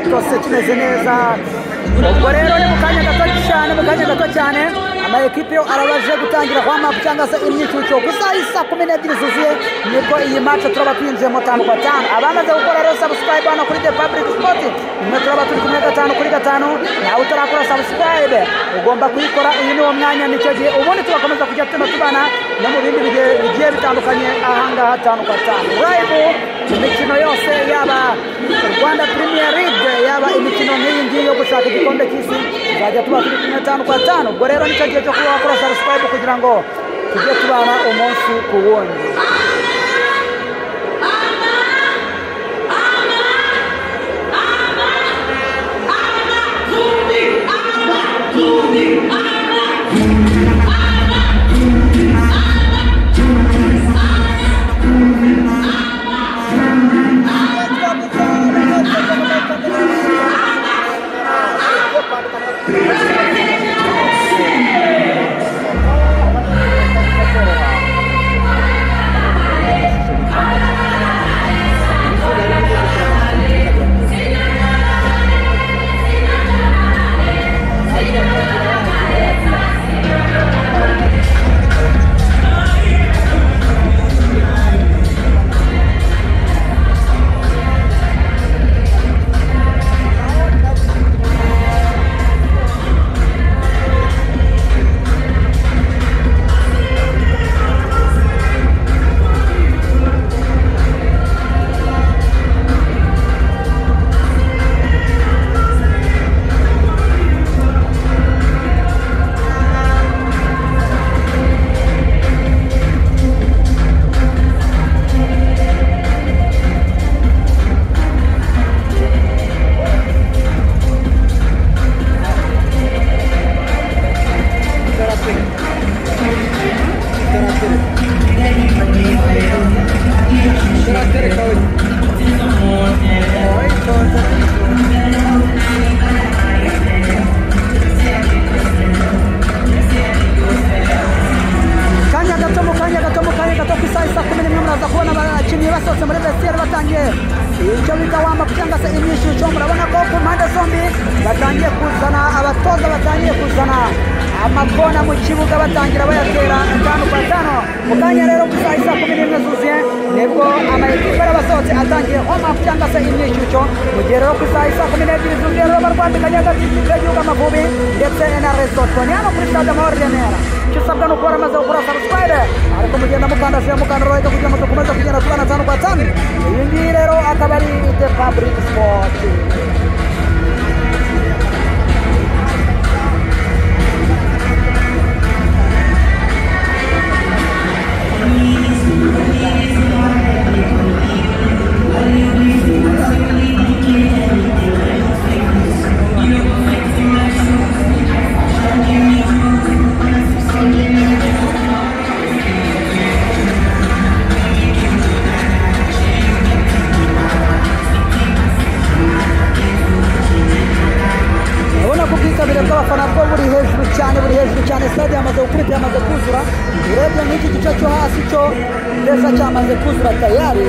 gitose kimeze neza. Ubwo rero ni mu kanya gato cyane ama ekipe yo arabaje gutangira kwa map cyangwa se imyicucyo gusa isa 12 zuzuye nibwo iyi match turaba twinjiye mu 5 kwa 5. Abamaze gukora rero subscribe hano kuri The Public Sport imwe turaba turi kumwe 5 kuri 5 nawe utarakora subscribe ugomba kuyikora. Iyi ni umwanya nicyo gihe ubundi tubakomeza kujya tubana no mu bindi bigiye bitandukanye ahangaha 5 kwa 5 live imikino yose yaba Rwanda Premier League yaba imikino nk'iyi yo gushaka igikombe cy'isi zajya tuba turi kumwe 5 kwa 5. Ubwo rero nicyo gihe cyo kuba wakora subscribe kugira ngo tujye tubana umunsi ku wundi. Amakona mu kibuga batangira bayatera 5 kwa 5 mukanya rero gusa 11 zuzuye nibwo amayikipe arabasohotse atangiye home cyangwa se imyicucyo mu gihe rero gusa 12 zuzuye rero barwandikanye hagati y'igihugu Amavubi ndetse na Lesotho ni hano kuri Stade Amahoro Remera. Icyo usabwa ni ukora amaze gukora subscribe ariko mugenda mukandasira rero kugira ngo dukomeze kugenda tubana 5 kwa 5. Iyi ngiyi rero akaba ari The Public Sport. buri hejuru cyane stade yamaze gukurikira yamaze kuzura urebye n'iki gice cyo hasi cyo ndetse cyamaze kuzura tayari